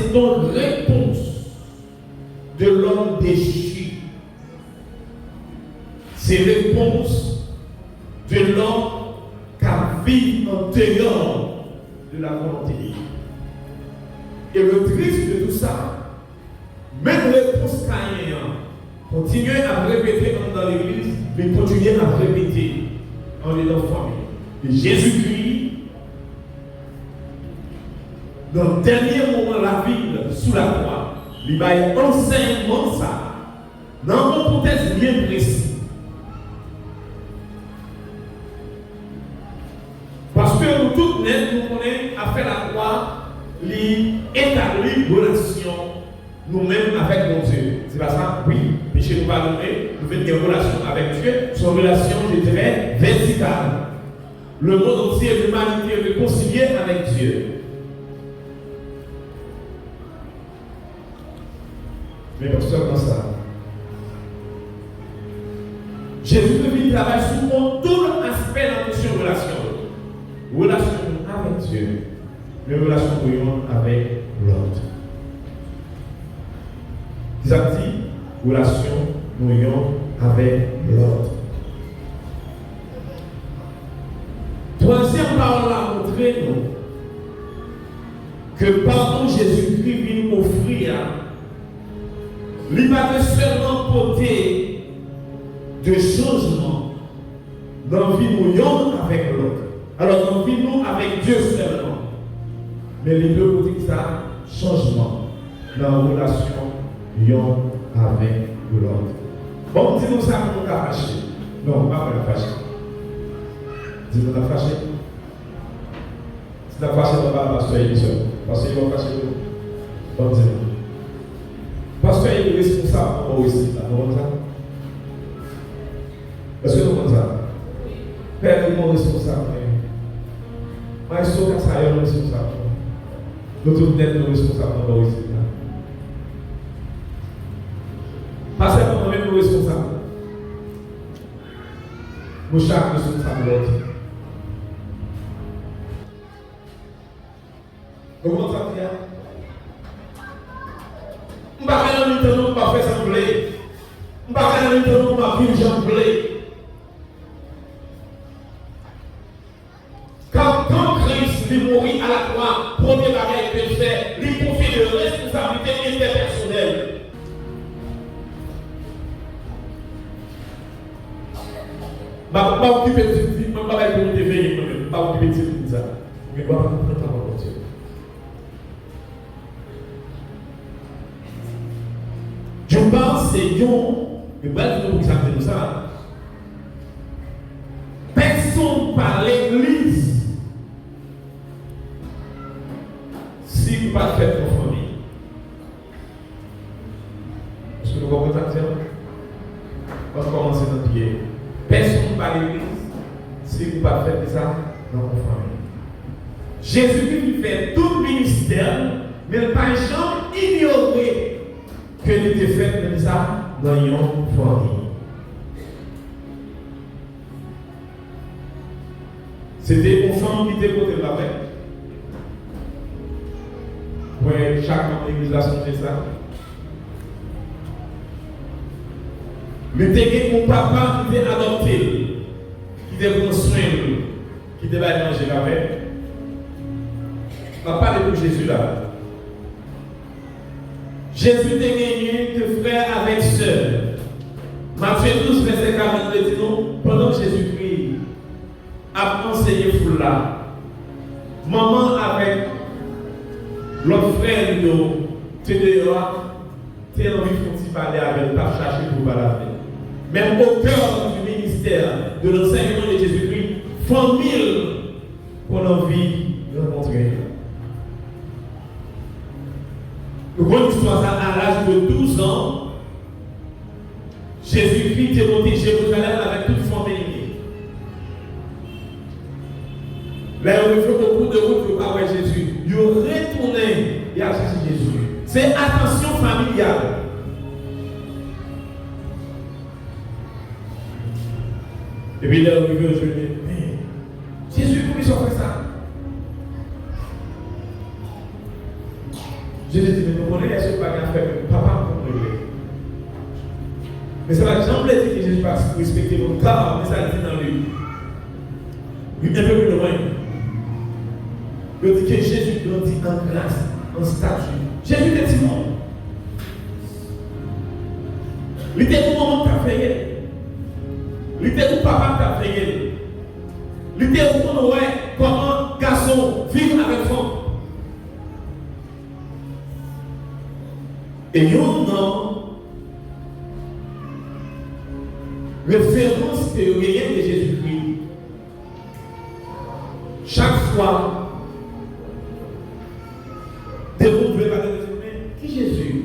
c'est donc réponse de l'homme déchu. C'est réponse de l'homme qui vit en dehors de la volonté de Dieu. Et le triste de tout ça, même réponse Caïn continuer à répéter dans l'église, mais continuer à répéter en les famille. Et Jésus-Christ, dans le dernier moment de la vie, sous la croix, il va y enseignement ça, dans un contexte bien précis. Parce que nous tous, nous connaissons à faire la croix, l'établir une relation nous-mêmes avec mon Dieu. C'est pas ça? Oui. Mais chez nous, pas nous faisons des relations avec Dieu, sont relations, je dirais, verticales. Le monde entier, l'humanité est réconciliée avec Dieu. Mais pas seulement ça. Jésus-Christ travaille sur tout l'aspect de la notion de relation. Relation avec Dieu, mais relation avec l'autre. Ils ont dit relation avec l'autre. Troisième parole a montré nous que pardon Jésus-Christ vient offrir, il va seulement porter de changement dans la vie nous avec l'autre. Alors dans la vie nous avec Dieu seulement. Mais les deux côtés ça, changement dans la relation avec l'autre. Bon, dis-nous ça pour nous fâcher. Non, pas pour la fâcher. Dis-nous la fâcher. Si la fâcher, on va pasteur Élisée. Parce qu'il va fâcher nous. Bon, dis-nous. Pasteur est responsable pour ici. Nous avons ça. Est-ce que nous avons ça? Père est responsable. Maestro Kassaï est responsable. Nous tous sommes responsables pour ici. Parce que nous sommes responsables. Nous sommes chaque responsable de l'autre. Comment ça fait? Je ne vais pas faire sembler. Je ne vais pas faire sembler. Quand Christ est mort à la croix, premier bagage qu'il fait, il confie de responsabilité interpersonnelle. Je ne vais pas occuper de ce type, je ne vais pas occuper de veiller, je ne vais pas occuper de ce type. Mais je ne vais pas comprendre mon Dieu. Je pense que c'est mais vous ça. Personne par l'église si vous ne pas faire pour famille. Est-ce que vous comprenez ça? On va commencer dans le pied. Personne par l'église si vous ne pas faire ça dans vos familles. Jésus-Christ fait tout le ministère, mais il n'a pas jamais ignoré que il était fait comme ça dans une famille. C'était une femme qui était côté de la paix. Oui, chaque membre de l'église a sonné ça. Mais c'était mon papa qui était adopté, qui était construit, qui devait aller manger la paix. On va parler pour Jésus là. Jésus t'a gagné de frères avec sœurs. Matthieu 12, verset 42 dit nous, pendant que Jésus-Christ a enseigné foule là, maman avec l'autre frère, tu es dehors, tu as envie de parler avec, pas chercher pour parler. Même au cœur du ministère de l'enseignement de Jésus-Christ, famille qu'on a envie de rencontrer. Nous connaissons l'histoire à l'âge de 12 ans. Jésus-Christ est monté Jérusalem avec toute famille. Là, on fait beaucoup de route pour pas voir Jésus. Il retourné et a cherché Jésus. C'est attention familiale. Et puis là, on veut jouer. Jésus, comment ils ont fait ça? Jésus dit, mais vous connaissez, est-ce que pas qu'à faire que papa pour me régler? Mais ça va jamais dire que Jésus va respecter mon corps, mais ça dit dans lui. Un peu plus loin. Il dit que Jésus grandit en grâce, en statut. Jésus était Simon. Il était tout moment qui a fait. Il était tout papa qui a fait. Il était au fond de comment garçon vivre avec femme. Et nous, non, référence que vous avez de Jésus-Christ, chaque fois, vous ne pouvez pas dire, mais qui Jésus?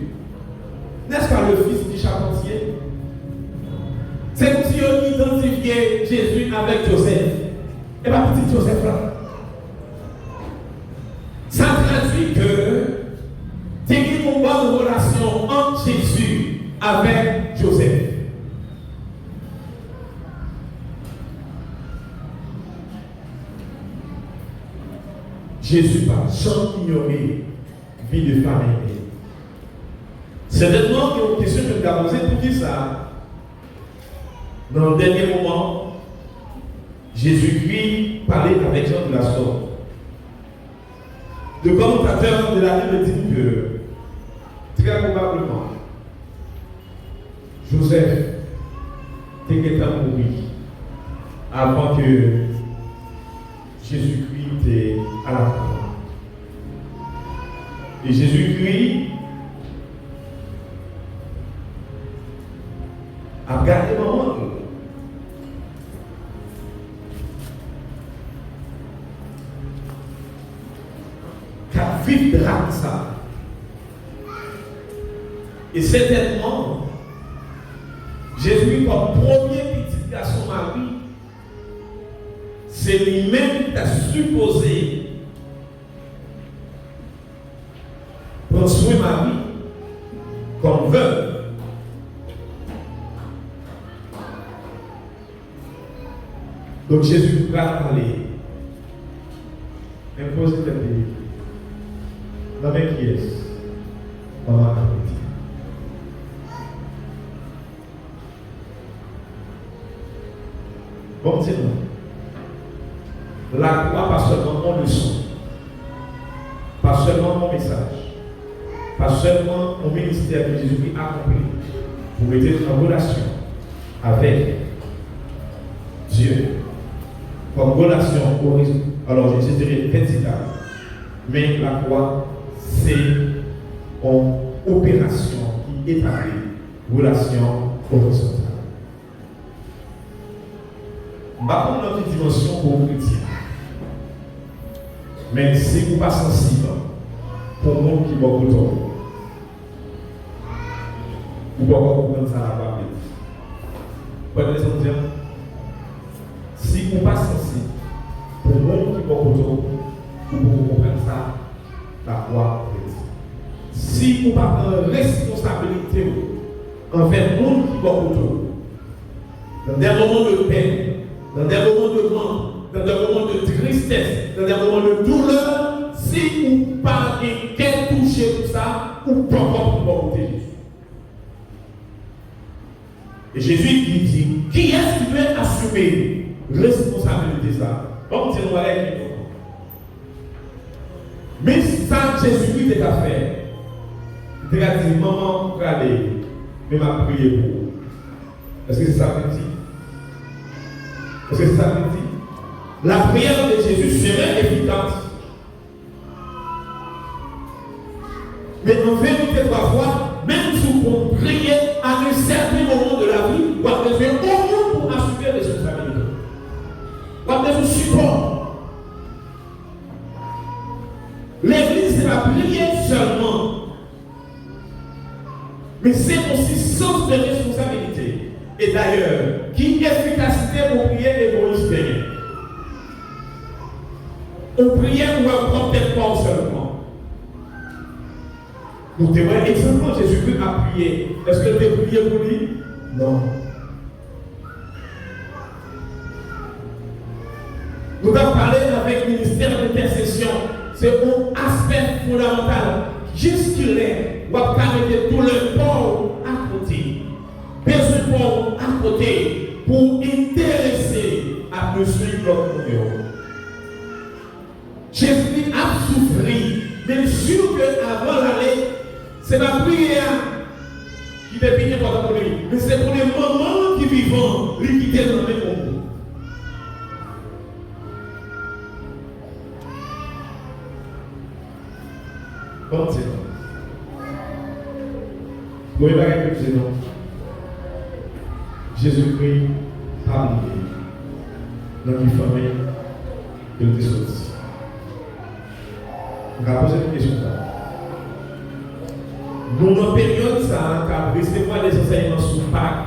N'est-ce pas le fils du charpentier? C'est comme si on identifiait Jésus avec Joseph. Et pas petit Joseph là. Ça traduit que c'est une bonne relation entre Jésus avec Joseph. Jésus pas sans ignorer vie de famille. Certainement qu'il y a une question que je vais poser pour dire ça. Dans le dernier moment, Jésus-Christ parlait avec Jean de la sorte. Le commentateur de la Bible dit que, très probablement, Joseph était mouru avant que Jésus-Christ était à la croix. Et Jésus-Christ a gardé maman. Car vivra ça. Et certainement, Jésus, comme premier petit garçon Marie, c'est lui-même qui a supposé prendre soin de Marie comme veuve. Donc Jésus va parler. Imposez le pays. La même qui est. Maman Marie. Bon, c'est bon. La croix, pas seulement mon leçon, pas seulement mon message, pas seulement mon ministère que Jésus a accompli. Vous mettez en relation avec Dieu, comme relation horizontale, alors je dirais verticale, mais la croix, c'est une opération qui établit relation horizontale. Par contre, notre dimension pour les chrétiens. Mais si vous pas sensible pour le monde qui va vous donner, vous pouvez comprendre ça à la Bible. Vous pouvez dire, si vous pas sensible pour le monde qui va vous donner, vous pouvez comprendre ça la croix chrétienne. Si vous pas prendre responsabilité envers le monde qui va vous donner, dans des moments de peine, dans des moments de manque, dans des moments de tristesse, dans des moments de douleur, si vous parlez qu'elle touche tout ça, vous pouvez encore porter Jésus. Et Jésus qui dit, qui est-ce qui peut assumer responsabilité de ça? Comme c'est nous allons. Mais ça, Jésus-Christ est à faire. Il a dit, maman, regardez, mais m'a prié pour vous. Est-ce que c'est ça que dit? Est-ce que c'est ça que dit? La prière de Jésus serait efficace. Mais en vérité, parfois, même si on prie à un certain moment de la vie, on a besoin au moins pour assumer les responsabilités. On a besoin de support. L'église, c'est la prière seulement. Mais c'est aussi sens de responsabilité. Et d'ailleurs, qui efficacité pour prier égoïste? On priait pour un propre pas seulement. Donc, tu vois, exactement, Jésus-Christ a prié. Est-ce que tu as prié pour lui? Non. Nous avons parlé avec le ministère d'intercession. C'est un aspect fondamental jusqu'il est, ou à mettre tout le port à côté. Besoin port à côté pour intéresser à suivre l'autre monde. Jésus a souffert, mais sûr qu'avant l'aller, c'est la prière qui définit pour lui. Mais c'est pour les moments qui vivent, lui qui est dans le monde. Comment c'est non? Vous voyez pas que c'est non? Jésus-Christ a oublié dans une famille de le sorti. On va poser une question. Nous, dans la période, ça a recevoir des enseignements sur Pâques,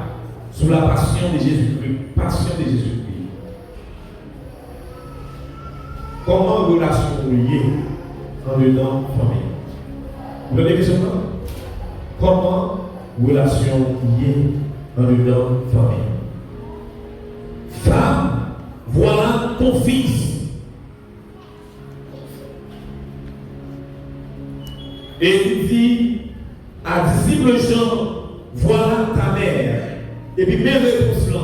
sur la passion de Jésus-Christ. Passion de Jésus-Christ. Comment relation liée en dedans famille? Vous avez question? Comment relation liée en dedans famille? Femme, voilà ton fils. Et il dit à disciple Jean, voilà ta mère. Et puis mes réponses là.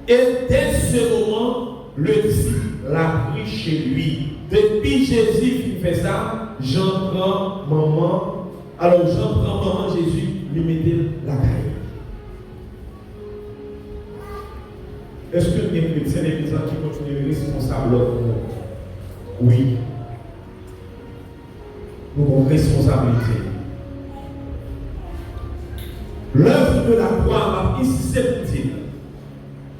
Et dès ce moment, le disciple l'a pris chez lui. Depuis Jésus fait ça, Jean prend maman. Alors Jean prend maman Jésus, lui mettait la caille. Est-ce que les chrétiens et les gens qui continuent responsables? Oui. Nous avons responsabilité. L'œuvre de la croix m'a insisté.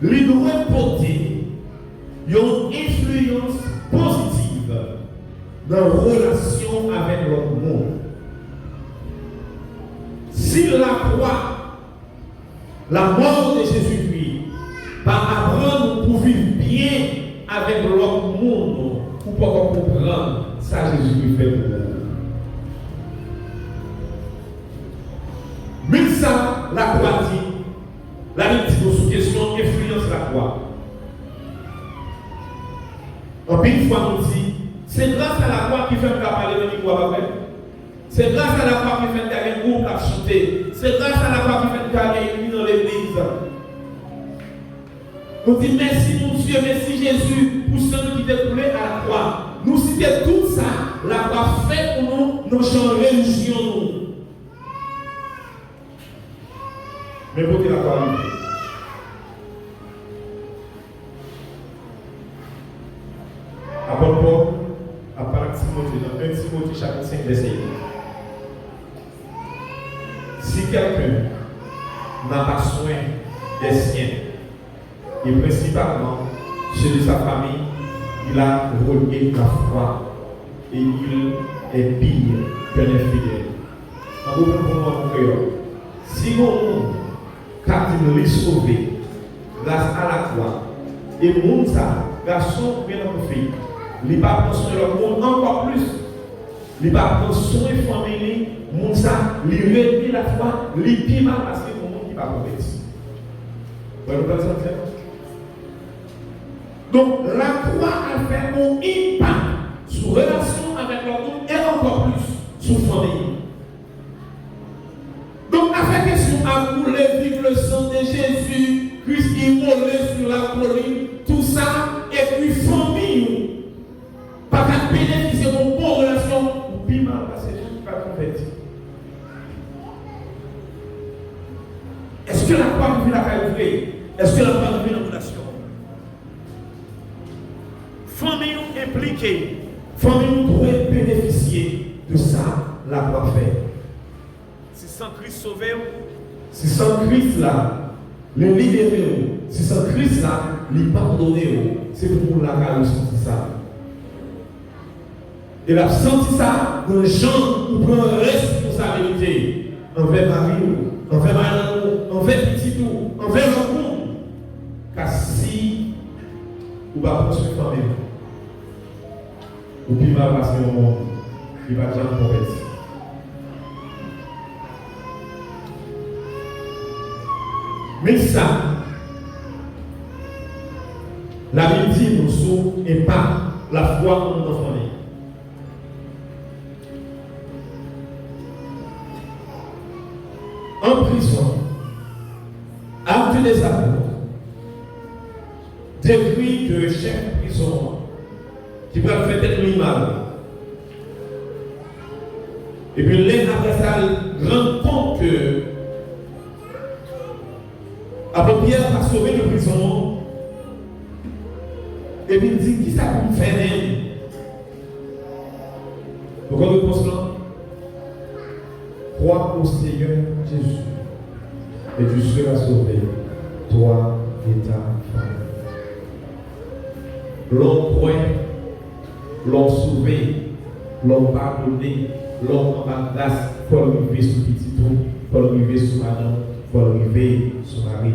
Il doit porter une influence positive dans la relation avec l'autre monde. Si la croix, la mort de Jésus-Christ, va apprendre pour vivre bien avec l'autre monde, pour pouvoir comprendre ça Jésus-Christ fait pour nous. Mais ça, la croix dit, la Bible dit sous question influence la croix. En une fois, on dit, c'est grâce à la croix qui fait que parler de l'Ivoire après. C'est grâce à la croix qui fait qu'il y a un groupe à chanter. C'est grâce à la croix qui fait qu'il y a une dans l'église. On dit merci mon Dieu, merci Jésus pour ce qui t'est coulé à la croix. Nous citons tout ça, la croix fait pour nous, nos champs de religion. Mais pour que la croix arrive. Apôtre Paul, à part Timothée, dans 1 Timothée chapitre 5, verset 1. Si quelqu'un n'a pas soin des siens, et principalement ceux de sa famille, il a relié la foi et il est pire qu'un infidèle. En gros, pour moi, mon cœur, si mon car il nous sauvé grâce à la croix, et mon ça, garçon, bien notre fille, il va prendre soin de leur monde encore plus. Il va prendre soin de la famille, mon ça, il réduit la foi, il pire mal parce que mon monde qui va convertir. Vous voyez pas ça? Donc la croix a fait un impact sur la relation avec l'autre et encore plus sur la famille. Donc la fait question à couler vivre le sang de Jésus, Christ immolé sur la colline, tout ça, et puis famille, pas qu'à bénéficier de bonne relation, ou puis mal parce que Jésus va convertir. Est-ce que la croix nous fait la calculer? Est-ce que la croix nous fait la relation? Famille impliquée, famille pourrait bénéficier de ça, la croix fait. Si sans Christ sauvé, si sans Christ là, le libérer, si sans Christ là, le pardonner, c'est pour la carrière sentir ça. Et la sentir ça dans les gens qui prennent responsabilité envers Marie, envers Madame, envers Petit, envers le monde. Car si vous ne pouvez pas construire famille, ou puis il va passer au monde, il va déjà convertir. Mais ça, la Bible dit nous sommes et pas la foi en notre famille. en prison, Actes des Apôtres, décrit que chef prison qui va faire tête mal. Et puis l'un après ça, rend compte que après Pierre a sauvé le prison. Et puis il dit, qui ça pour me faire même? Donc on réponse là, crois au Seigneur Jésus et tu seras sauvé, toi et ta famille. L'on croit, l'on sauvé, l'on pardonné, l'on en grâce, pour arriver sous petit trou, pour arriver sous madame, pour arriver sous mari.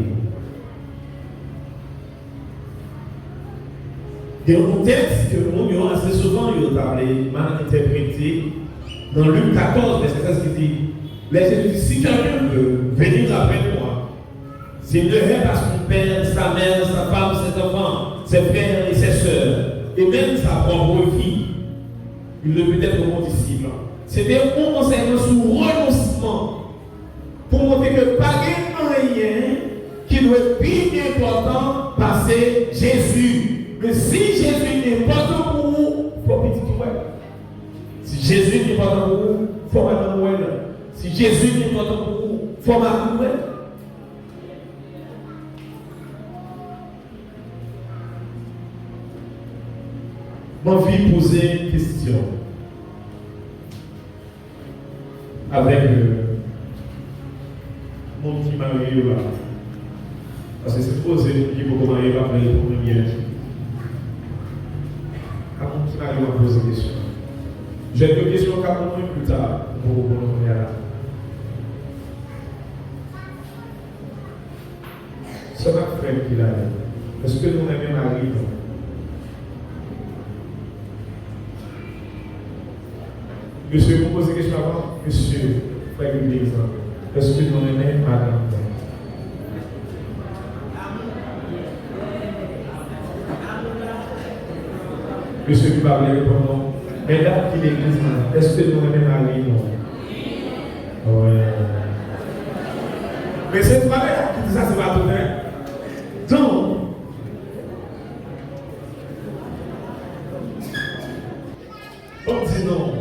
Il y a un texte que nous avons assez souvent mal interprété dans Luc 14, verset 16 qui dit, les Jésus dit, si quelqu'un veut venir après moi, s'il ne reste pas son père, sa mère, sa femme, ses enfants, ses frères et ses sœurs, et même sa propre vie, il ne peut être mon disciple. C'était un enseignement sur renoncement pour montrer que pas rien qui doit être bien important passer Jésus. Mais si Jésus n'est pas pour vous, il faut petit ouais. Si Jésus n'est pas pour vous, il faut madame ouais. Si Jésus n'est pas pour vous, il faut madame ouais. Mon vie poser une question avec mon petit mari là. Parce que c'est posé qui pour comment il va faire pour le bien. À mon petit mari va poser des questions. J'ai deux questions qu'à moi plus tard pour nous là. C'est ma frère qui l'a dit. Est-ce que nous aimons Marie? Monsieur, vous posez question avant? Monsieur, frère de l'église, est-ce que nous aimons madame? Monsieur qui va répondre, mesdames qui l'église, est-ce que nous aimons Marie? Oui. Mais c'est pas qui dit ça, c'est pas tout vrai. Donc, on dit non.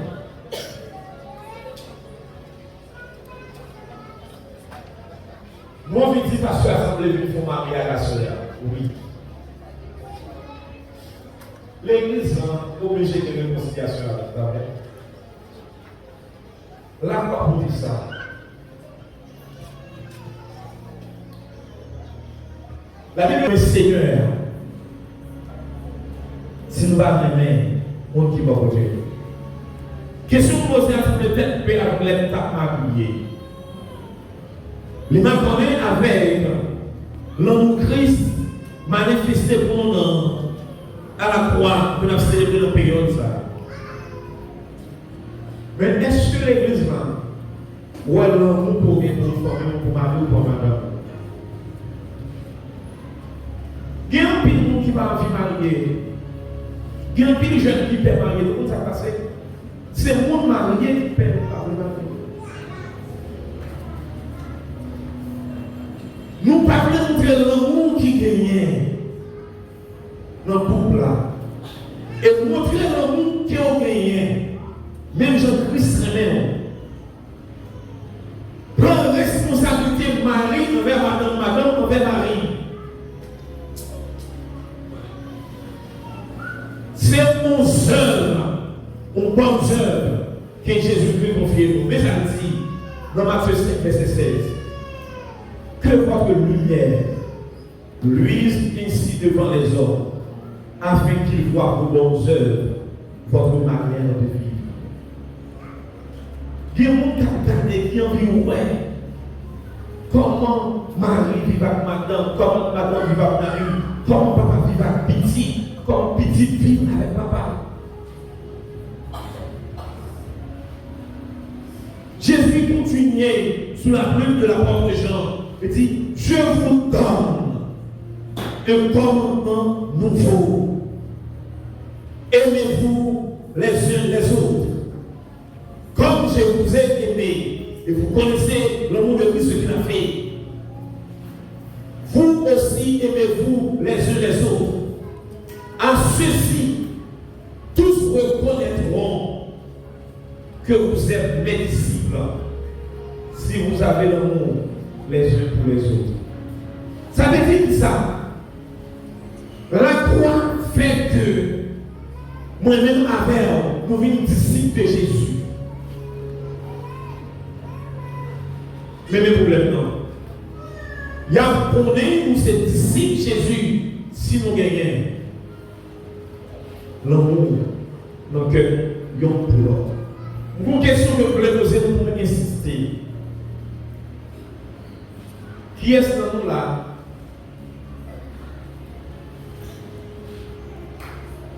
Moi, je dis parce que l'Assemblée vient pour marier à la sœur. Oui. L'église est obligée de réconciliation avec la mère. Là, quoi pour dire ça? La Bible dit Seigneur, si nous allons aimer, on qui va côté. Question posée à peut-être avec l'état marié. Les mêmes connaît avec l'amour Christ manifesté pour nous à la croix que nous avons célébré dans la période. Mais est-ce que l'église va ou alors l'amour pour bien pour former pour mari ou pour madame? Il y a un pile qui va marier. Il y a un pile jeune qui peut marier. Comment ça passe? C'est le monde marié qui peut marier. Nous parlons de l'amour qui gagne dans le couple là. Et montrer l'amour qui a gagné. Même Jean-Christ même. Prendre responsabilité de mari envers madame envers mari. C'est mon œuvre, mon bonne œuvre que Jésus-Christ confie nous. Mais ça dit dans Matthieu 5, verset 16. Que votre lumière luise ainsi devant les hommes, afin qu'ils voient vos bonnes œuvres, votre manière de vivre. Il y a un monde qui a regardé, qui a envie, ouais, comment Marie vit avec madame, comment madame vit avec Marie, comment papa vit avec petit, comment petit vit avec papa. Jésus continuait sous la plume de l'apôtre Jean. Il dit, je vous donne un commandement nouveau. Aimez-vous les uns les autres. Comme je vous ai aimé, et vous connaissez l'amour de Christ, ce qu'il a fait. Vous aussi aimez-vous les uns les autres. À ceux-ci, tous reconnaîtront que vous êtes mes disciples si vous avez l'amour les uns pour les autres. Ça veut dire ça. La croix fait que moi-même avec nous sommes disciples de Jésus. Mais le problème non. Il y a pour nous ces disciples de Jésus si nous gagnons l'amour dans le cœur l'un pour l'autre. Une question que je voulais poser pour insister. Qui est-ce dans nous là?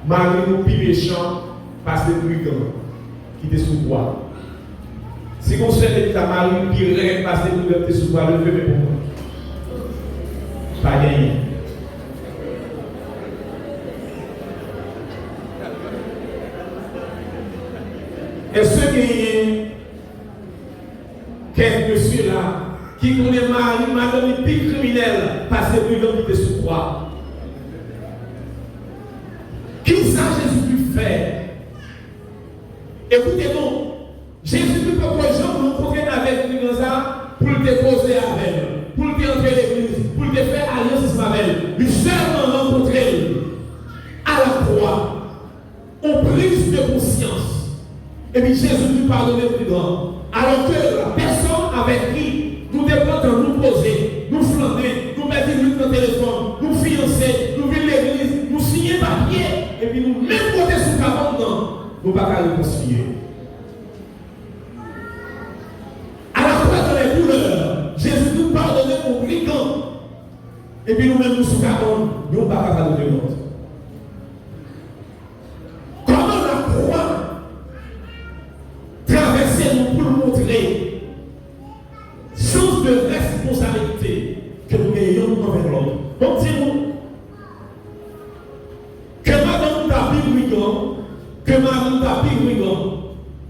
Marie nous plus méchant parce que brigand qui était sous bois. Si on se fait que ta Marie plus raide parce que brigand était sous bois, le fait pour moi. Pas gagné. Est-ce que quelques ceux-là qui connaît Marie, madame est plus criminelle parce que brigand était sous bois? Qui ça Jésus peut faire? Écoutez-nous, Jésus peut pas que les gens rencontrer avec lui comme ça pour le déposer avec elle, pour le entrer l'église, pour le faire alliance avec elle. Lui seulement rencontrer à la croix, on prise de conscience. Et puis Jésus lui pardonne plus grand. Alors que la personne avec qui nous dépendons nous poser, nous flander, nous mettre dans le téléphone, nous fiancer, nous vivre l'église, nous signer papier, et puis nous même côté sous cabane, nous ne pouvons pas réconcilier. À la fois dans les douleurs, Jésus nous pardonne aux brigands, et puis nous-mêmes nous sous cabane, nous ne pouvons pas pardonner l'autre. Comment la croix traverser nous pour nous montrer sens de responsabilité que nous ayons envers l'autre. Donc dis-nous que madame tapis brigand, que madame tapis brigand,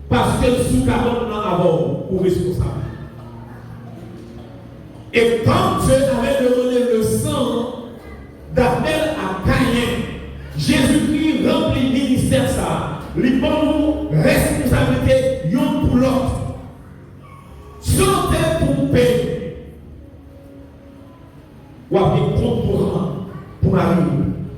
parce qu'elle sous cabane dans avant ou responsable. Et quand Dieu avait donné le sang d'Abel à Caïn, Jésus-Christ remplit le ministère ça. Il prend nous responsabilité l'un pour l'autre. Sans pour paix. Ou bien compte pour rendre pour Marie.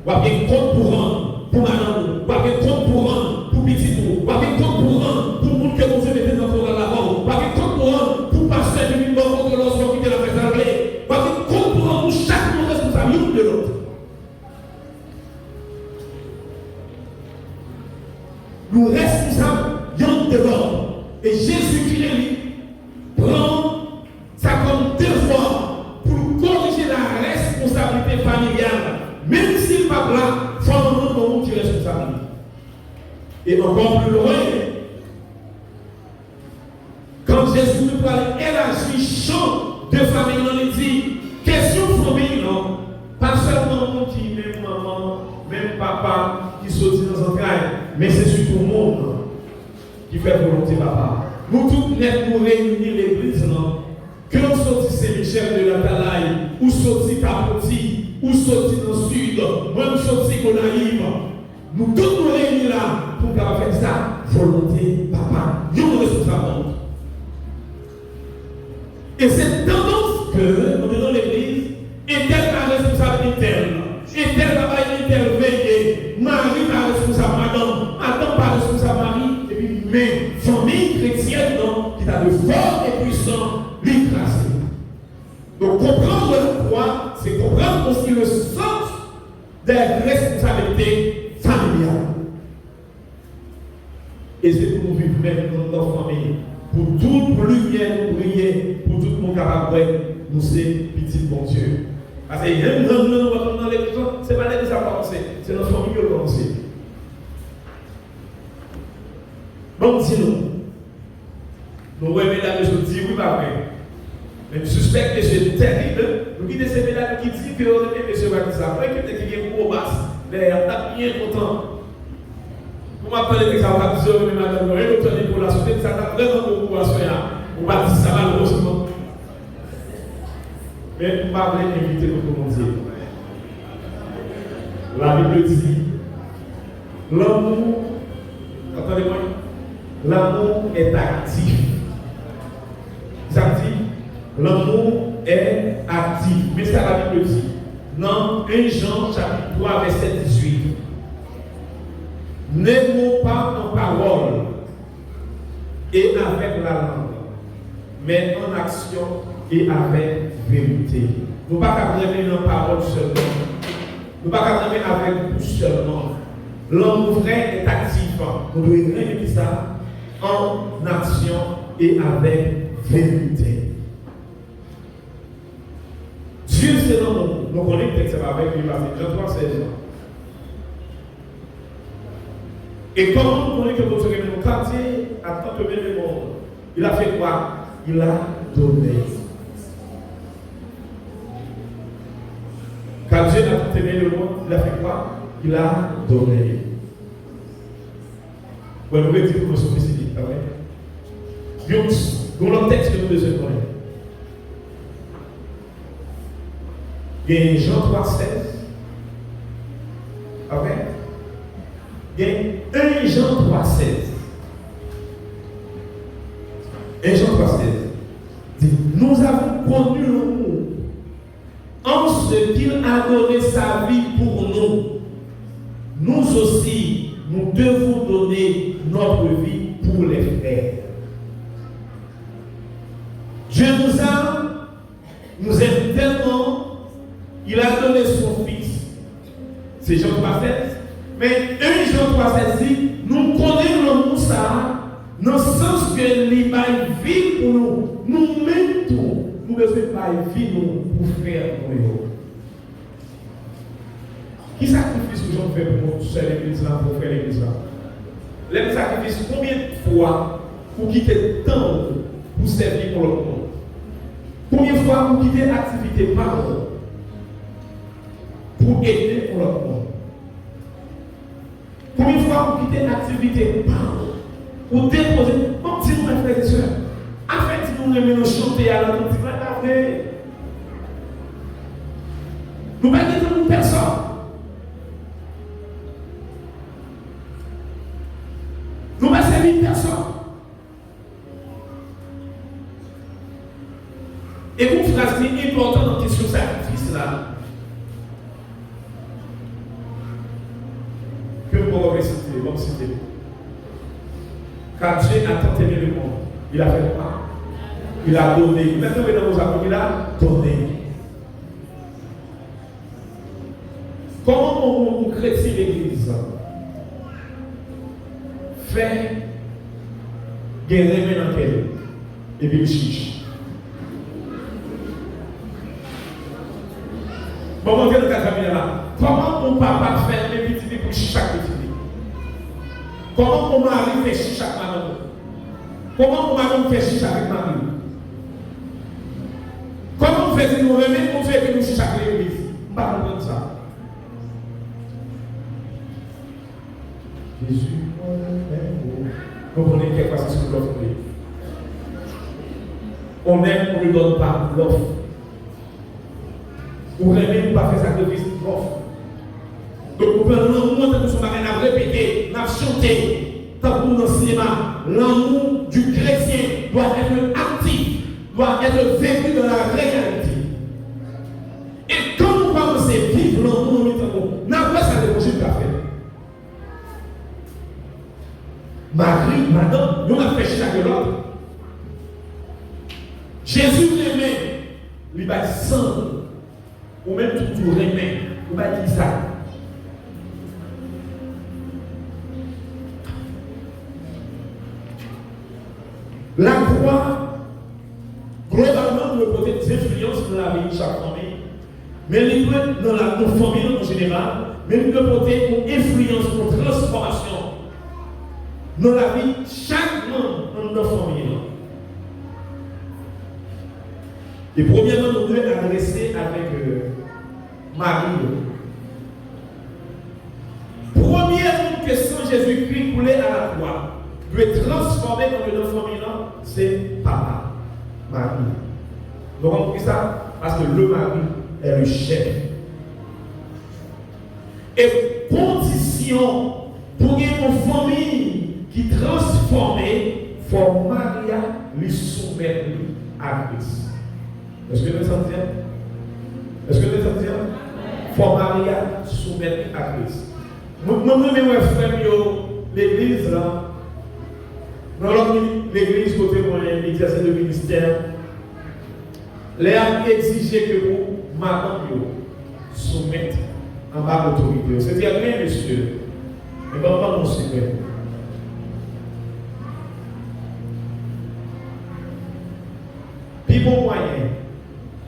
Ou bien compte pour rendre pour madame. Ou bien compte pour rendre pour petit ou bien compte pour rendre pour le monde que vous avez mis dans l'avant. Ou bien compte pour rendre pour passer du monde contre l'autre qui était la fête assemblée. Ou bien compte pour rendre pour chaque monde responsable l'un de l'autre. Nous responsables l'un de l'autre. Et Jésus-Christ prend ça comme devoir pour corriger la responsabilité familiale. Même si le papa là, il faut un monde qui est responsable. Et encore plus loin, quand Jésus nous parle élargir le champ de famille, on dit question famille, non. Pas seulement monde qui même maman, même papa qui sortit dans un caille, mais c'est surtout le monde qui fait volonté papa. Nous tous net nous réunir l'église, non? Que l'on sortit Saint-Michel de la Talaï, ou sortit Capoti, ou sortit dans le sud, même sortit Gonaïve. Nous tous nous réunir là pour faire ça. Volonté papa. Nous responsable. Et cette tendance que nous dans l'église est telle la responsabilité interne. Et telle la interveiller. Marie pas responsable, madame pas responsable Marie. Et puis, mais famille chrétienne, non, qui a de fort et puissant, l'écraser. Donc, comprendre la croix, c'est comprendre aussi le sens des responsabilités familiales. Et c'est pour nous vivre même dans notre famille. Pour toute lumière, nous prier, pour tout le monde capable, nous c'est petit bon Dieu. Parce que nous dans l'église, ce n'est pas l'église à commencer, c'est notre famille qui va commencer. Bon, dis-nous. Nous voyons mesdames et je dis oui, pas vrai. Mais je suspecte que c'est terrible. Nous quittons ces mesdames qui disent que monsieur va dire ça. Après, qui est un gros basse, mais on a bien content. Vous m'appelez que ça va dire, mais madame, vous avez pour la société, ça a vraiment beaucoup à soigner. On va dire ça Mais je ne vais pas inviter notre monde. La Bible dit, l'amour, attendez-moi, l'amour est actif. Ça dit, l'amour est actif. Mais ça la Bible dit. Dans 1 Jean chapitre 3, verset 18. N'aimons pas en parole et avec la langue, mais en action et avec vérité. Nous ne pouvons pas aimer en parole seulement. Nous ne pouvons pas aimer avec bouche seulement. L'amour vrai est actif. Nous devons aimer ça en action et avec vérité. Dieu, c'est l'amour. Nous connaissons le texte avec lui, parce que Jean 3, 16 ans. Et comment nous connaissons que notre Dieu, quartier, à tant que bien le monde, il a fait quoi? Il a donné. Quand Dieu a tant aimé le monde, il a fait quoi? Il a donné. Vous pouvez dire pour nous sophistiquer, ah ouais? Dans le texte que nous devons connaître. Il y a Jean 3, 16. Amen. Il y a 1 Jean 3, 16. 1 Jean 3, 16. Dit, nous avons connu l'amour en ce qu'il a donné sa vie pour nous. Nous aussi, nous devons donner notre vie pour les frères. Dieu nous aime tellement. Il a donné son fils. C'est Jean 3, 16. Mais 1 Jean 3, 16 dit, nous connaissons l'amour ça, dans le sens que il va vie pour nous. Nous-mêmes tout. Nous devons pas vie pour faire nous. Qui sacrifice que Jean fait pour seul l'église là, pour faire l'église là? Les sacrifices, combien de fois pour quitter le temps pour servir pour le monde? Combien de fois pour quitter l'activité par pour aider pour le monde? Combien de fois vous quittez l'activité pour déposer? Bon, si vous frères et sœurs, afin que nous aimons nous chanter à la petite frère, nous ne mettons pas personne. Nous ne servir personne. Et une phrase qui est importante dans la question sacrifice là. Comme citer. Quand Dieu a tant aimé le monde, il a fait quoi? Il a donné. Maintenant, nous avons il a donné. Comment on chrétien l'église fait guérir dans quel et puis le chiche. Bon, on vient de la famille là. Comment mon papa fait les petits pour chaque petit? Comment mon mari fait chicha avec madame? Comment mon mari fait chicha avec Marie? Comment on fait nous-mêmes qu'on fait que nous chicha avec l'église? On ne va pas comprendre ça. Jésus, vous comprenez quelque chose sur l'offre. On aime, on ne lui donne pas l'offre. Vous aimez, vous ne pas faire sacrifice l'offre. Donc, vous prenez l'amour de son mari, n'a répété, n'a chanté, tant pour le cinéma. L'amour du chrétien doit être actif, doit être vécu dans la réalité. Et quand nous commençons à vivre l'amour, nous n'avons pas ça de projet de faire. Marie, madame, nous avons fait chaque l'autre. Jésus l'aimait, il va sang, ou même tout remet, il va dire ça. La croix, globalement, nous peut être des influences dans la vie de chaque famille, mais il peut être dans la famille en général, mais il peut être une influence, une transformation dans la vie de chaque membre dans notre famille. Et premièrement, nous devons adresser avec Marie. Première question, Jésus-Christ coulé à la croix. Doit transformer dans notre famille, c'est papa, Marie. Vous comprenez ça? Parce que le mari est le chef. Et condition pour une famille qui transformée, il faut Maria lui soumettre à Christ. Est-ce que vous entendez? Est-ce que vous entendez? Il faut Maria soumettre à Christ. Moi-même, mes frères, l'église là, dans l'église côté mon exercice de ministère, les a exigé que vous, madame, soumettez en bas d'autorité. C'est très bien, monsieur. Mais pas mon secret. Puis bon moyen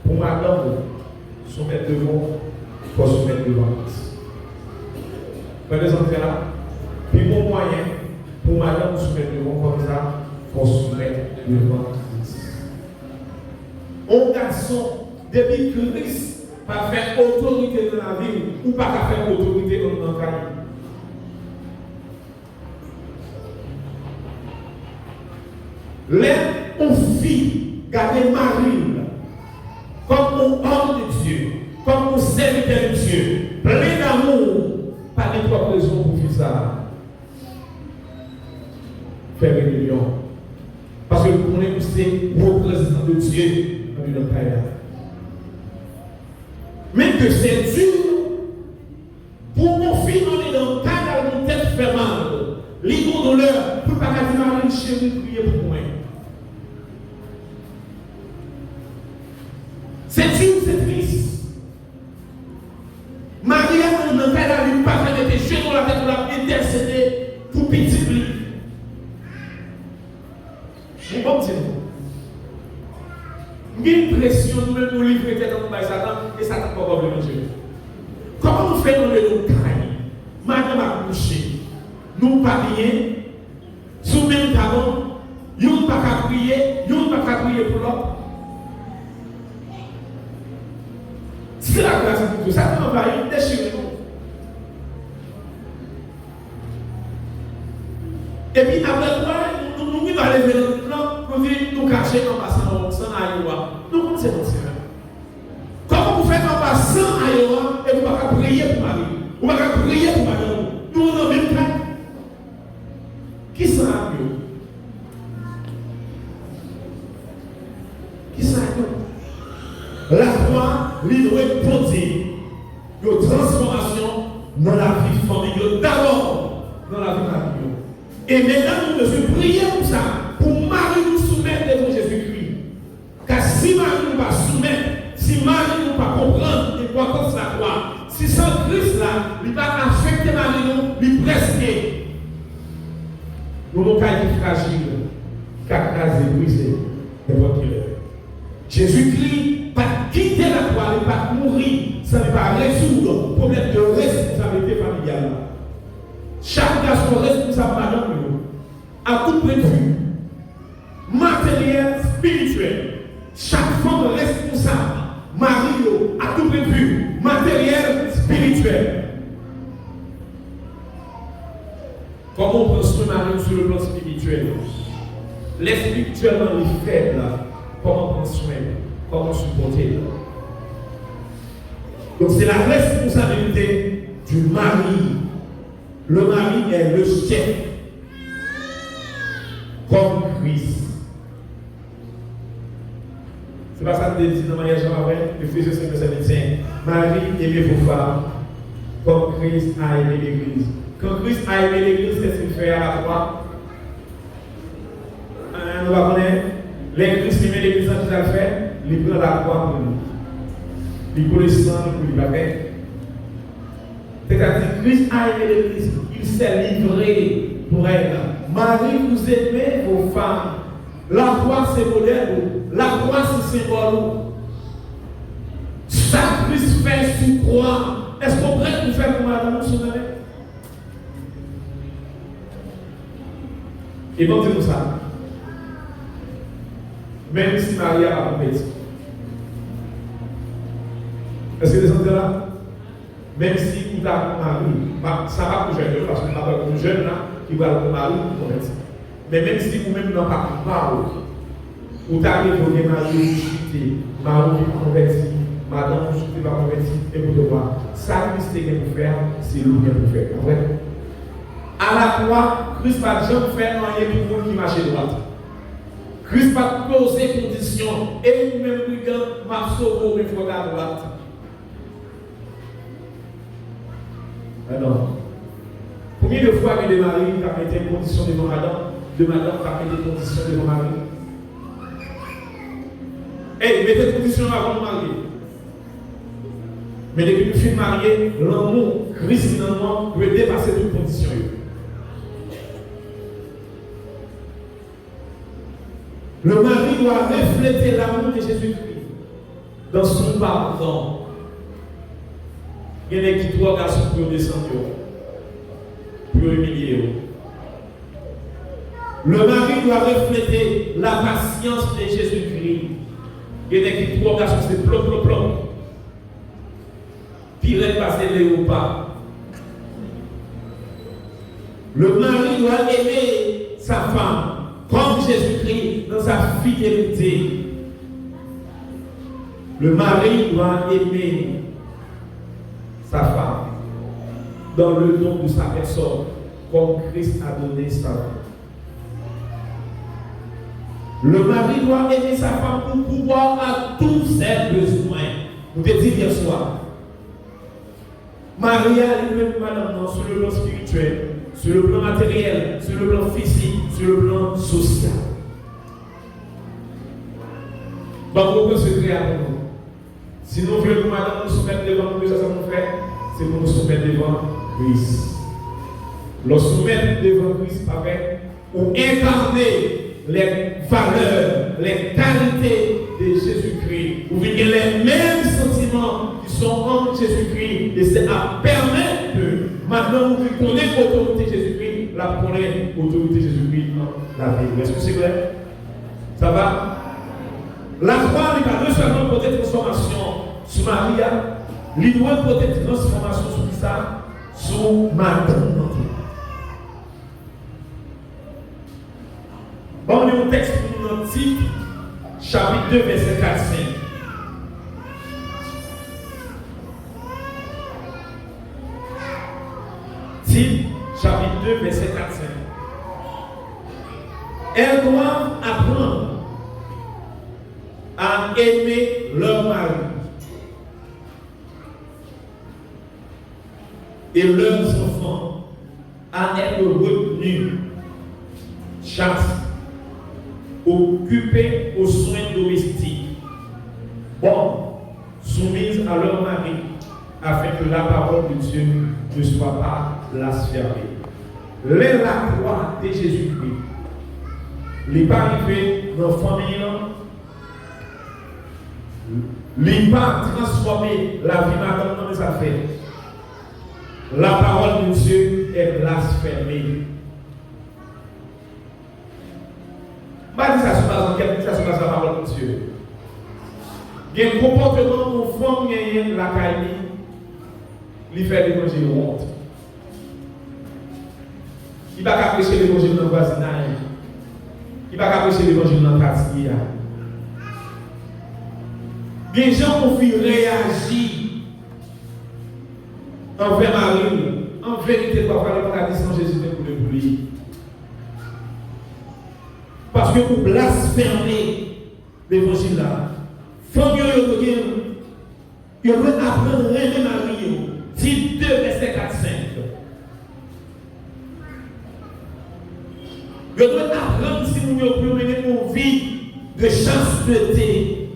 pour madame soumettre devant, pour soumettre devant. Vous voyez les là? Puis bon moyen pour madame soumettre devant comme ça, pour soumettre devant. Un garçon, depuis Christ, pas faire autorité dans la vie ou pas faire autorité dans le cas. Les filles gardent Marie comme un homme de Dieu, comme un serviteur de Dieu, plein d'amour, pas de trois raisons pour faire ça. Faire rébellion. Parce que vous connaissez que c'est représentant de Dieu dans le pays. Mais que c'est dur pour mon fils, on est dans le cadre de mon tête fait mal. L'ego douleur, pour ne pas dire Marie, chérie, prier pour moi. C'est dur, c'est triste. Marie, dans le cadre de pas faire des péchés, on l'a fait pour la intercéder pour petit lui. Je vais dire. J'ai une pression, nous-mêmes, nous livrer tête dans le Satan, et Satan ne peut pas venir Dieu. Comment nous faisons le caille? Madame a couché. Nous pas bien. Sous même talon, nous ne pas qu'à prier, nous ne pas qu'à prier pour l'autre. C'est la grâce de Dieu. Ça nous envahit, déchirez-nous. Et puis après quoi, nous allons lever le plan pour venir nous cacher en passant sans Aïoua. Nous connaissons notre Seigneur. Comment vous faites en passant Aïoua et vous ne pouvez pas prier pour Marie? Vous ne pouvez pas prier pour Marie? Nous on a même pas. Qui s'en a mieux? Qui s'en a mieux? La foi, l'idée posée, de transformation dans la vie familiale, d'abord dans la vie familiale. Et maintenant, nous devons prier pour ça, pour Marie nous soumettre devant Jésus-Christ. Car si Marie nous pas soumettre, si Marie nous pas comprendre l'importance de la croix, si sans Christ là, il va affecter Marie nous, il presque. Nous sommes fragiles, car crasé, brisé, n'importe qui. Jésus-Christ pas quitter la croix, il pas mourir, ça ne va pas résoudre le problème de responsabilité familiale. Chaque garçon responsable madame à tout point de vue, matériel, spirituel. Chaque femme responsable, mari à tout point de vue, matériel, spirituel. Comment on construit Marie sur le plan spirituel? Les spirituellement les faibles, comment prendre soin, comment supporter. Donc c'est la responsabilité du mari. Le mari est le chef, comme Christ. C'est pas ça que je dis dans le mariage avec Ephésiens 5, verset 25. Marie, aimez vos femmes, comme Christ a aimé l'Église. Quand Christ a aimé l'Église, qu'est-ce qu'il fait à la croix? Nous va connaître. L'Église qui met l'Église, qu'il a fait, il prend la croix pour nous. Il prend le sang pour lui baguette. C'est-à-dire Christ a aimé l'Église, il s'est livré pour elle. Marie, vous aimez vos femmes. La croix, c'est modèle. La croix, c'est symbole. Sacrifice fait sur croix. Est-ce qu'on prête pour faire pour madame son année? Et bon, dis-nous ça. Même si Marie a pas compris. Est-ce que vous êtes là? Même si vous avez un mari, ça va pour jeune, parce que vous avez un jeune là qui va avoir un mari pour connaître. Mais même si vous-même n'avez pas de parole, Ou t'arrives au marié, chuter, Maron qui va convertir, madame qui va convertir, et pour te voir. Ça, Christ est pour faire, c'est lui qui pour faire. Après, à la croix, Christ n'a jamais fait rien pour nous qui marche droite. Christ n'a pas posé condition, et nous-mêmes, nous m'a sauvé, il faut à droite. Alors, combien de fois il y a des maris qui ont mis des conditions devant madame, de madame qui a mis des conditions devant mari? Hey, mettez des conditions avant de marier. Mais depuis que nous sommes mariés, l'amour, Christ finalement, peut dépasser toutes les conditions. Le mari doit refléter l'amour de Jésus-Christ dans son pardon. Il y a des trois garçons pour descendre, pour humilier. Le mari doit refléter la patience de Jésus-Christ. Il y a des trois garçons, c'est plop. Direct passer les repas. Le mari doit aimer sa femme comme Jésus-Christ dans sa fidélité. Le mari doit aimer sa femme dans le don de sa personne, comme Christ a donné sa vie. Le mari doit aimer sa femme pour pouvoir à tous ses besoins. Vous te dites hier soir, Maria elle-même, madame, sur le plan spirituel, sur le plan matériel, sur le plan physique, sur le plan social. Bon, vous secret à nous. Si nous voulons, madame, nous soumettre devant nous, ça nous fait, c'est pour nous soumettre devant Christ. Nous soumettre devant Christ avec, ou incarner les valeurs, les qualités de Jésus-Christ. Vous voyez les mêmes sentiments qui sont en Jésus-Christ. Et c'est à permettre que maintenant vous connaissez l'autorité de Jésus-Christ, la connaissez l'autorité de Jésus-Christ dans la vie. Est-ce que c'est clair? Ça va? La croix n'est pas seulement pour des transformations sur Maria, il doit pour des transformations sur ça, sur Madame. Bon, on est au texte pour notre titre, chapitre 2, verset 4-5. Titre, chapitre 2, verset 4-5. Elles doivent apprendre à aimer leur mari et leurs enfants, à être retenus, chasse, occupés aux soins domestiques, soumises à leur mari, afin que la parole de Dieu ne soit pas blasphémée. La croix de Jésus-Christ, il n'est pas arrivé dans la famille, il n'est pas transformé la vie madame dans les affaires. La parole de Dieu est blasphémée. Pas ça se passe en quelque chose, ça se passe la parole de Dieu. Il y a un comportement conforme à la caille, il fait l'évangile honte. Il ne va pas prêcher l'évangile dans le voisinage. Il ne va pas prêcher l'évangile dans le quartier. Les gens ont vu réagir envers Marie. En vérité, il va falloir pas dire sans Jésus pour le bouler. Parce que vous blasphémez l'évangile là. Il faut que vous apprendre à aimer Marie. Titre 2, verset 4-5. Vous devez apprendre si vous voulez mener une vie de chasteté.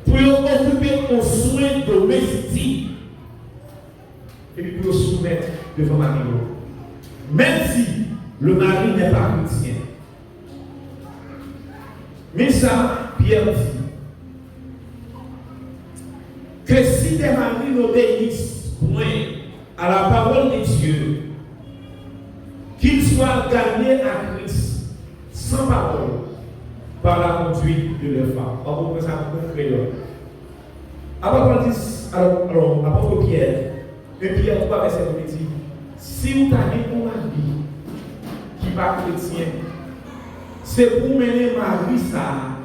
Pour occuper aux soins domestiques. Et puis pour soumettre devant Marie. Même si le mari n'est pas chrétien. Mais ça, Pierre dit que si des maris n'obéissent point à la parole de Dieu, qu'ils soient gagnés à Christ sans parole par la conduite de leur femme. On va ça en créole. Alors, apôtre Pierre, et Pierre 3, verset 1 dit, si vous avez un mari qui n'est pas chrétien, c'est pour mener Marie ça,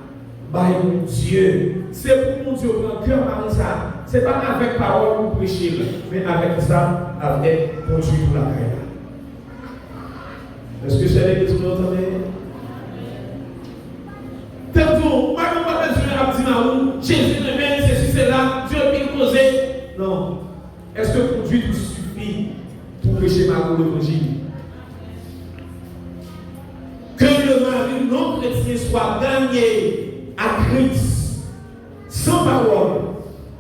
par mon Dieu. C'est pour mon Dieu prendre cœur Marie ça. C'est pas avec parole pour prêcher, mais avec ça, avec conduire pour la paix. Est-ce que c'est l'église que vous entendez? Tantôt, moi, je ne pas besoin de dire Jésus ne vient, c'est là, Dieu peut poser. Non. Est-ce que conduire vous suffit pour prêcher Marie l'évangile? Que le mari non chrétien soit gagné à Christ sans parole,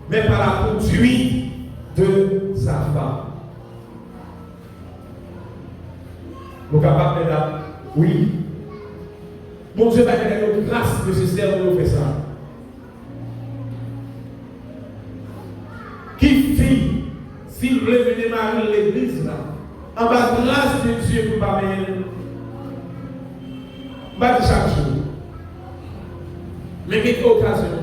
mais par la conduite de sa femme. Nous sommes capables de là? Oui. Mon Dieu va donner une grâce nécessaire pour nous faire ça. Qui fit, s'il voulait venir marier l'église là, en bas de grâce de Dieu pour pas venir. Pas de chaque jour. Mais quelle occasion?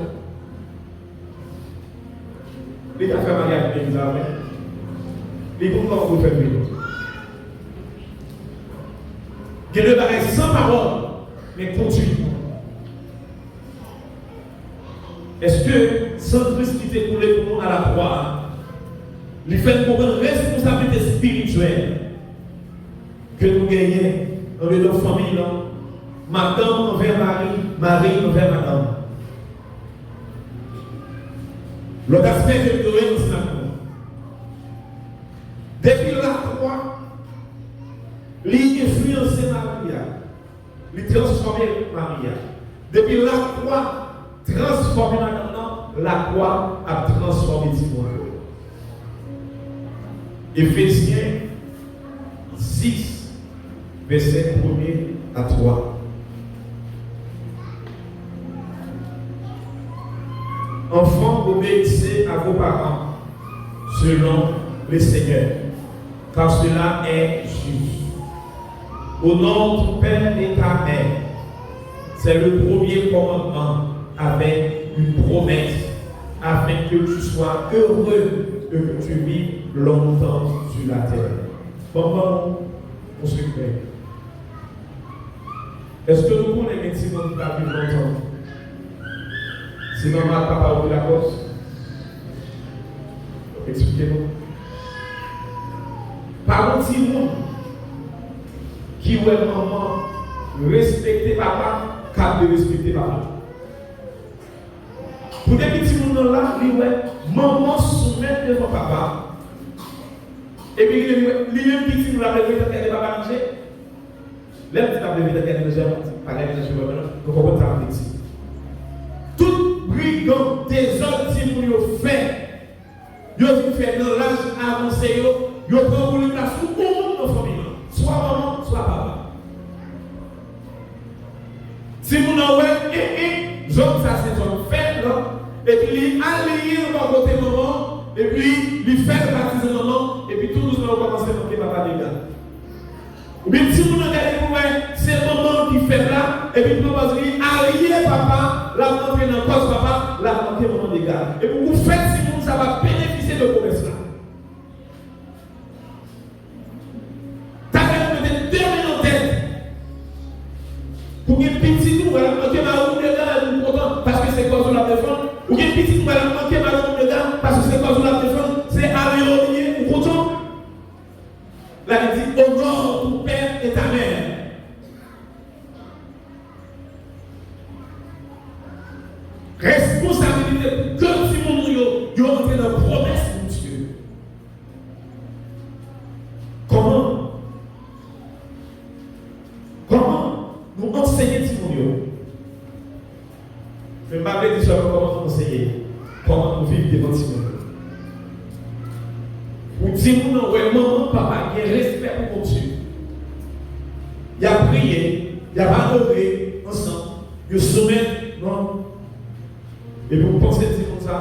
Les affaires mariage de l'église avec. Les bons temps pour faire vivre. Il y a des bagages sans parole, mais continue. Est-ce que sans Christ qui t'est coulé pour nous à la croix, il fait une responsabilité spirituelle que nous gagnons dans notre famille, madame envers Marie, Marie envers madame. L'autre aspect que nous devons c'est depuis la croix, l'influencer Maria, il transformer Maria. Depuis la croix, transformer maintenant, la croix a transformé Simon. Éphésiens 6, verset 1 à 3. Enfants, obéissez à vos parents selon le Seigneur, car cela est juste. Honore ton père et ta mère. C'est le premier commandement avec une promesse, afin que tu sois heureux et que tu vives longtemps sur la terre. Comment on se fait? Est-ce que nous connaissons Simon qui va vivre longtemps? Sinon, ma papa ouvre la cause. Expliquez-nous. Par contre, Simon, qui est maman, respecter papa, cap de respecter papa. Pour des petits gens là, maman soumet devant papa. Et puis, lui-même petit nous l'a levé dans quel papa manger. L'aime qui t'a levé dans quel manger, pas l'aime de jouer maintenant, nous comprenons ça petit. Tout brigand des autres qui nous fait, ils fait dans l'âge avancé, ils prennent pour le place tout le monde dans la famille. Soit maman, soit papa. Si vous n'avez pas ça c'est son fait, et puis il allié dans côté maman, et puis il fait baptiser maman, et puis tout doucement on commence à manquer papa des gars. Ou bien si vous n'avez c'est maman qui fait là, et puis maman dit allié papa, la manquer dans cause papa, la manquer maman des gars. Et pour vous faites si vous ça va bénéficier de promesse là. Pour que petit nous va manquer ma roue dedans parce que c'est cause de la défense. Ou que petit nous va manquer ma roue dedans parce que c'est cause de la défense. C'est améliorer ou content. Là il dit honore ton père et ta mère. Responsabilité que si mon yo entré dans la promesse de Dieu. Comment nous enseigner Timothée? Je ne vais pas dire seulement comment nous enseigner, comment nous vivre devant Timothée. Pour Timothée, ouais, maman, papa, qui a respect pour Dieu. Il a prié, il a adoré ensemble, il soumet, non. Et pour penser Timothée, ça,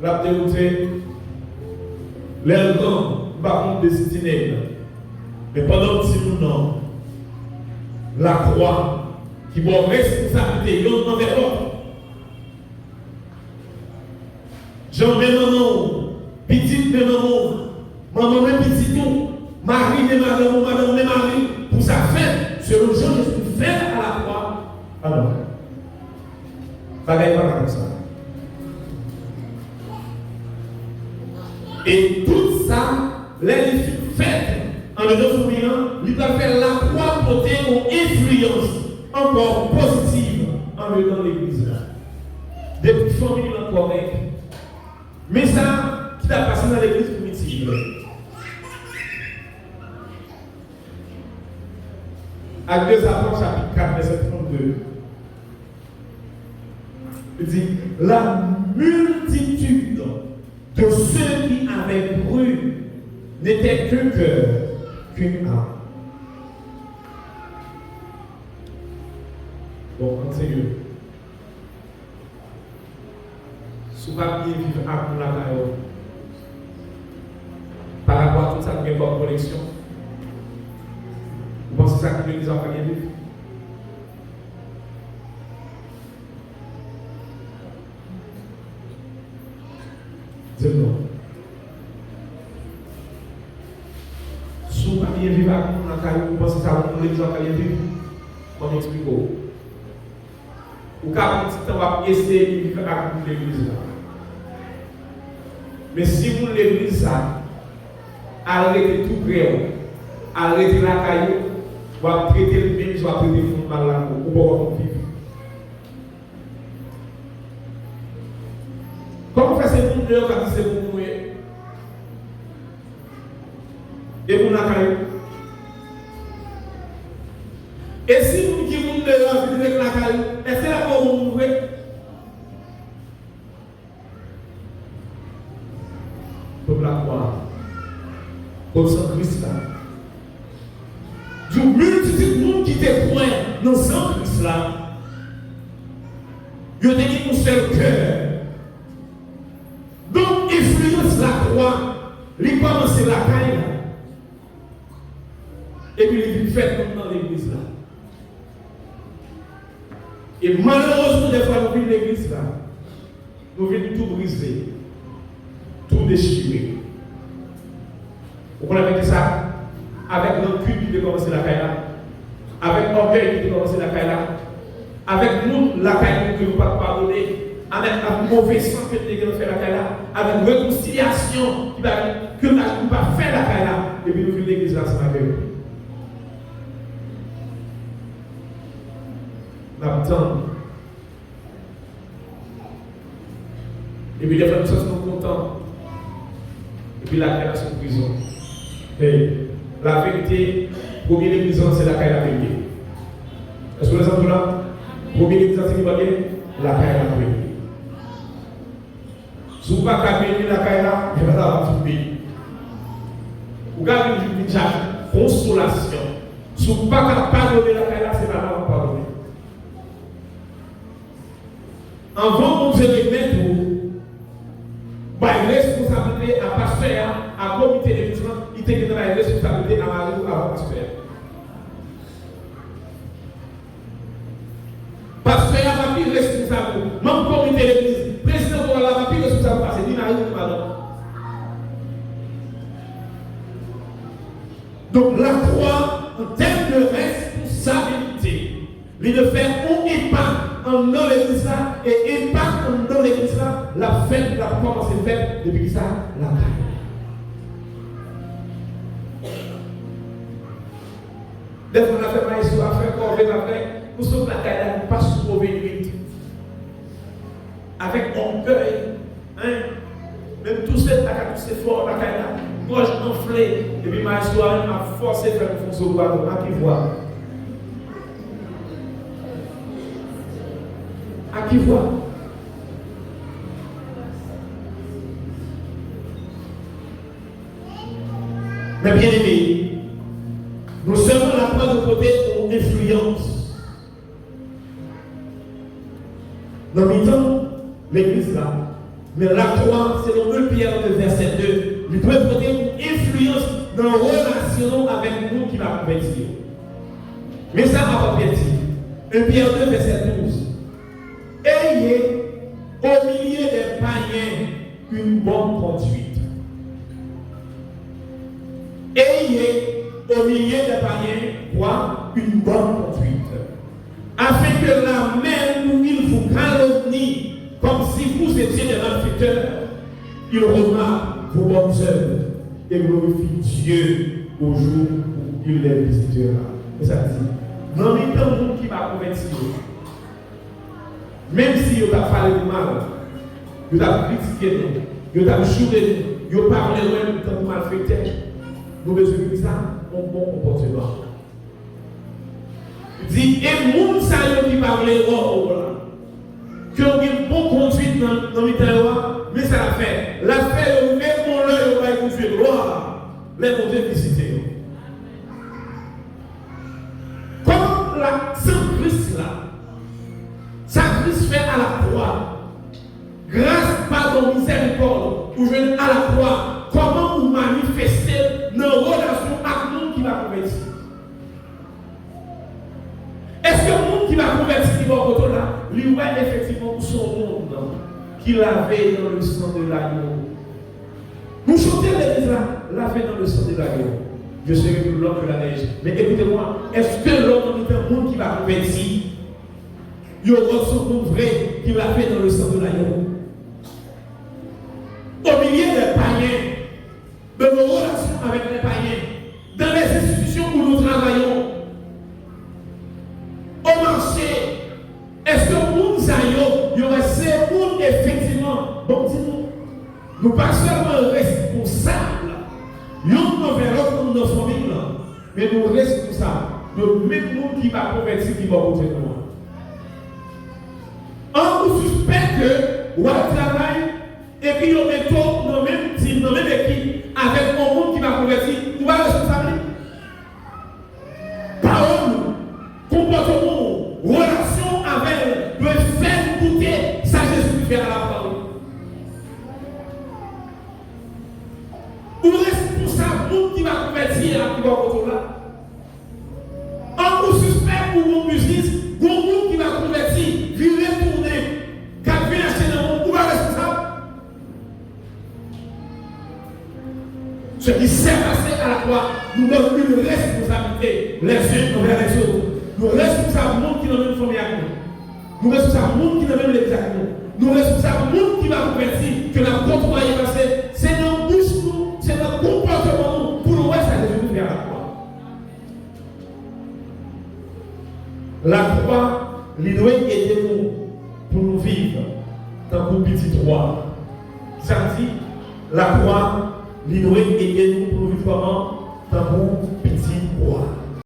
la dérouté, l'air grand, pas contre destiné. Mais pendant Timothée, non. La croix qui va responsabilité l'un envers l'autre. Jean de maman, petite de maman même petit tout, Marie de madame, madame de Marie, pour sa fête, selon Jean Jésus fait à la croix, Alors, ça ne va pas comme ça. Et tout ça, les fêtes, en le souvenant, il va faire la croix pour une influence encore positive en le dans l'église. Des petites familles encore. Mais ça, qui a passé dans l'église primitive. Actes des Apôtres, chapitre 4, verset 32. Il dit, la multitude de ceux qui avaient cru n'était qu'un cœur, qu'une âme. Bon, continue. Si vous avez vivre à la caillou, par rapport à tout ça qui est en connexion, vous pensez ça que l'église a fait vivre? Dis-moi. Si vous avez vivre à la caillou, vous pensez ça que l'église a fait vivre? On m'explique. Ou quand on va essayer de vivre à l'église là. Mais si vous l'église ça, arrêtez tout près, arrêtez la caillou, vous allez traiter le même, vous allez traiter le mal là, ou vous allez vivre. Comment faire ces gens quand c'est pour mourir? Et vous la caillou. Et si vous dites que vous devez vivre avec la caillou, est-ce que là pour vous mourir? Pour la croix, pour sang Christ là. Du multitude de monde qui te point dans sang Christ là, il y a un seul cœur. Donc, influence la croix, il commence la caille là. Et puis il fait comme dans l'église là. Et malheureusement, des fois, nous vivons l'église là. Nous venons tout briser, tout déchirer. Vous comprenez ça? Avec l'encul qui peut commencer la caille là, avec l'orgueil qui peut commencer la caille là, avec nous, la caille que nous ne pouvons pas pardonner, avec un mauvais sang que nous devons faire la caille là, avec réconciliation que nous ne pouvons pas faire la caille là, et puis nous vivons l'église là, c'est la vérité. L'attendre. Et puis, des fois, nous sommes contents. Et puis, la caille est en prison. Et la vérité, premier l'église, c'est la caille à payer. Est-ce que vous êtes là? Premier l'église, c'est qui va gagner? La caille à payer. Si vous ne pouvez pas payer la caille là, il va avoir tout payer. Vous avez une consolation. Si vous ne pouvez pas pardonner la caille là, c'est pas là pardonner. Avant, on se remet pour la responsabilité à pasteur, à comité de l'église, il te donne la responsabilité à Marie ou à pasteur. Pasteur va plus responsable, même comité de l'église, président de la va plus responsable parce que dit Marie ou Marie. Donc la croix, en termes de responsabilité, il de faire un impact en dans l'église là et impact en dans l'église là, la fête, la commence à faire depuis ça, la caille. Des fois, on a fait maïs, on a fait corvée après, nous sommes la caille, pas sauver vite. Avec orgueil, hein, même tous ces tacs, tous ces forts, la caille là, gorge enflée, et puis maïs, on a forcé de faire une fonction de à qui voit. À qui voit? Mais bien aimé, nous sommes la croix de côté pour influence. Dans le temps, l'église là, mais la croix, c'est dans 1 Pierre de verset 2, il doit porter une influence dans la relation avec nous qui va convertir. Mais ça va pas pertir. 1 Pierre 2 verset 12. Ayez au milieu des païens une bonne conduite. Ayez au milieu des païens quoi? Une bonne conduite. Afin que la si vous étiez des malfaiteurs, il remarque vos bonnes œuvres et glorifie Dieu au jour où il les visitera. Et ça dit, dans les temps qui va convertir, même si vous avez parlé de mal, vous avez critiqué nous, vous avez juré nous, vous avez parlé de temps malfaiteurs, nous besoin de ça, un bon comportement. Il dit, et moun sa yo qui parle que vous avez une bonne conduite dans le temps, mais ça l'a fait. La fait, même mon l'œil, va conduire gloire, les monter visiter. Comment la Saint-Christ là, Saint-Christ fait à la croix, grâce, pardon, miséricorde, ou je à la croix, comment vous manifestez nos relations avec le monde qui va convertir? Est-ce que le monde qui va convertir qui va au côté là, lui voit effectivement son monde qu'il avait dans le sang de l'agneau? Nous chantons l'église là, lavé dans le sang de l'agneau. Je serai plus blanc que la neige. Mais écoutez-moi, est-ce que l'homme est un monde qui va convertir? Il y aura son monde vrai qui l'a fait dans le sang de l'agneau. Au milieu des païens, de nos relations avec les païens, dans les institutions où nous travaillons, au marché, est-ce que nous il y aurait ces mondes effectivement, bon, dis-nous, nous pas seulement responsables, nous envers l'autre dans nos familles, mais nous responsables de même monde qui va convertir, qui va côté de nous. On vous suspecte que vous travaillez et puis on met tout dans le même team, dans la même équipe, avec un monde qui va convertir, vous va responsable. Parole, comportement, relation avec, doit faire goûter ça Jésus fait à la parole. Ou responsable, monde qui va convertir, qui va autour là. On vous suspecte pour vos business, pour monde qui va convertir, virer tourner, qui vient acheter dans le monde, ou va responsable. Ce qui s'est passé à la croix nous donne une responsabilité les uns envers les autres. Nous responsables monde qui n'a même famille avec nous. Nous responsables monde qui n'a même l'église avec nous. Nous responsables monde qui va convertir, que la côtoyer parce que c'est notre bouche nous, c'est notre comportement pour nous ça Jésus vers la croix. La croix, il doit aider nous pour nous vivre dans le petit roi. Ça dit, la croix, il doit aider nous pour nous vivre comment? Dans